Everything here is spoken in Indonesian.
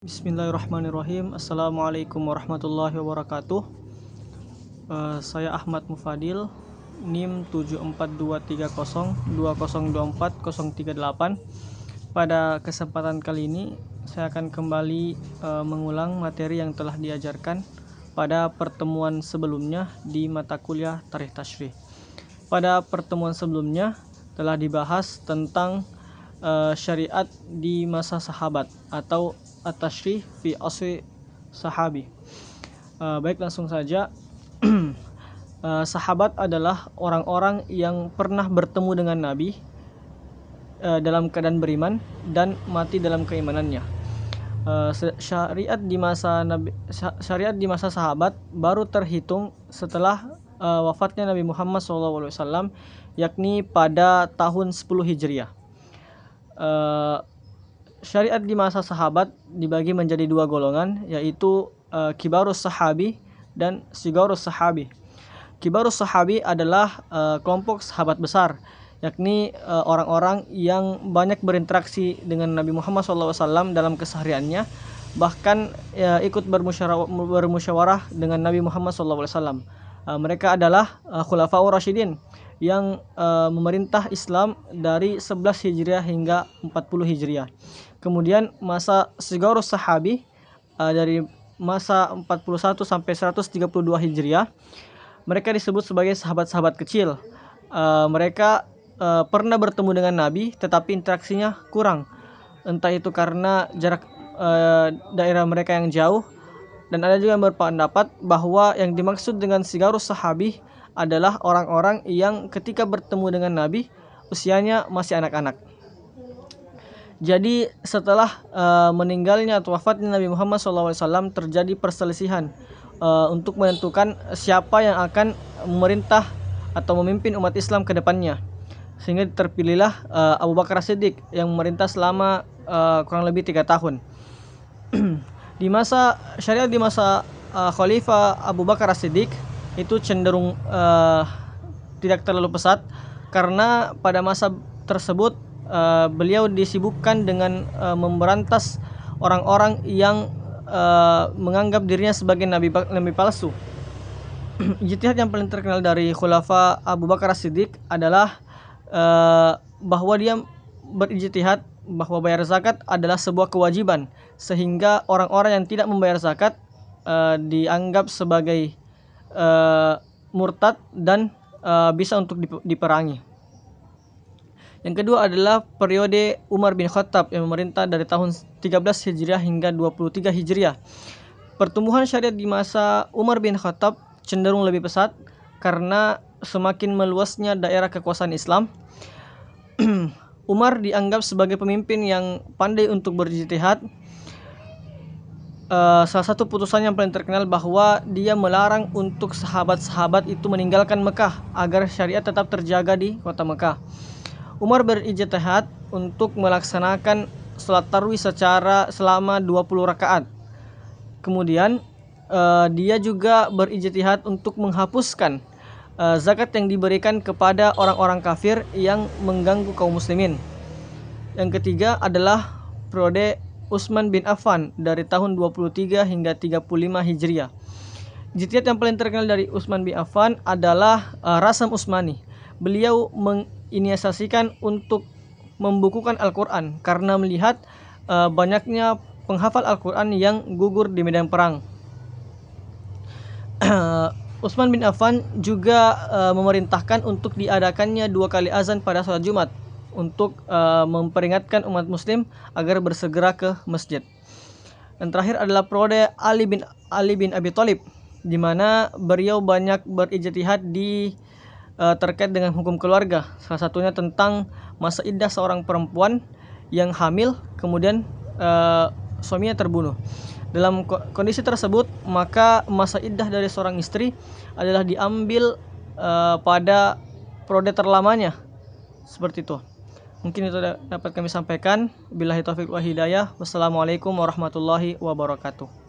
Bismillahirrahmanirrahim. Assalamualaikum warahmatullahi wabarakatuh. Saya Ahmad Mufadil, NIM 742302024038. Pada kesempatan kali ini saya akan kembali mengulang materi yang telah diajarkan pada pertemuan sebelumnya di mata kuliah Tarikh Tashrih. Pada pertemuan sebelumnya telah dibahas tentang syariat di masa sahabat atau at-tashrih fi asri sahabi. Baik, langsung saja. Sahabat adalah orang-orang yang pernah bertemu dengan Nabi dalam keadaan beriman dan mati dalam keimanannya. Syariat di masa sahabat baru terhitung setelah wafatnya Nabi Muhammad SAW, yakni pada tahun 10 Hijriah. Syariat di masa sahabat dibagi menjadi dua golongan, yaitu kibarus sahabi dan sigarus sahabi. Kibarus sahabi adalah kelompok sahabat besar, yakni orang-orang yang banyak berinteraksi dengan Nabi Muhammad SAW dalam kesehariannya, bahkan ikut bermusyawarah dengan Nabi Muhammad SAW. Mereka adalah Khulafaur Rasyidin yang memerintah Islam dari 11 Hijriah hingga 40 Hijriah. Kemudian masa Sigarus Sahabi dari masa 41 sampai 132 Hijriah. Mereka disebut sebagai sahabat-sahabat kecil. Mereka pernah bertemu dengan Nabi tetapi interaksinya kurang. Entah itu karena jarak daerah mereka yang jauh, dan ada juga yang berpendapat bahwa yang dimaksud dengan Sigarus Sahabi adalah orang-orang yang ketika bertemu dengan Nabi usianya masih anak-anak. Jadi setelah meninggalnya atau wafatnya Nabi Muhammad SAW terjadi perselisihan untuk menentukan siapa yang akan memerintah atau memimpin umat Islam ke depannya. Sehingga terpilihlah Abu Bakar As-Siddiq yang memerintah selama kurang lebih 3 tahun. Syariat di masa Khalifah Abu Bakar As-Siddiq itu cenderung tidak terlalu pesat, karena pada masa tersebut beliau disibukkan dengan memberantas orang-orang yang menganggap dirinya sebagai nabi palsu. Ijtihad yang paling terkenal dari Khulafa Abu Bakar As-Siddiq adalah bahwa dia berijtihad bahwa bayar zakat adalah sebuah kewajiban, sehingga orang-orang yang tidak membayar zakat dianggap sebagai murtad dan bisa untuk diperangi. Yang kedua adalah periode Umar bin Khattab yang memerintah dari tahun 13 Hijriah hingga 23 Hijriah. Pertumbuhan syariat di masa Umar bin Khattab cenderung lebih pesat karena semakin meluasnya daerah kekuasaan Islam. Umar dianggap sebagai pemimpin yang pandai untuk berijtihad. Salah satu putusan yang paling terkenal bahwa dia melarang untuk sahabat-sahabat itu meninggalkan Mekah agar syariat tetap terjaga di kota Mekah. Umar berijtihad untuk melaksanakan salat tarawih selama 20 rakaat. Kemudian dia juga berijtihad untuk menghapuskan zakat yang diberikan kepada orang-orang kafir yang mengganggu kaum muslimin. Yang ketiga adalah periode Utsman bin Affan dari tahun 23 hingga 35 Hijriah. Ijtihad yang paling terkenal dari Utsman bin Affan adalah Rasam Utsmani. Beliau menginisiasikan untuk membukukan Al-Quran karena melihat banyaknya penghafal Al-Quran yang gugur di medan perang. Utsman bin Affan juga memerintahkan untuk diadakannya 2 kali azan pada salat Jumat untuk memperingatkan umat muslim agar bersegera ke masjid. Dan terakhir adalah periode Ali bin Abi Thalib, di mana beliau banyak berijtihad terkait dengan hukum keluarga. Salah satunya tentang masa iddah seorang perempuan yang hamil kemudian suaminya terbunuh. Dalam kondisi tersebut, maka masa iddah dari seorang istri adalah diambil pada periode terlamanya. Seperti itu. Mungkin itu dapat kami sampaikan. Billahi taufiq wa hidayah. Wassalamualaikum warahmatullahi wabarakatuh.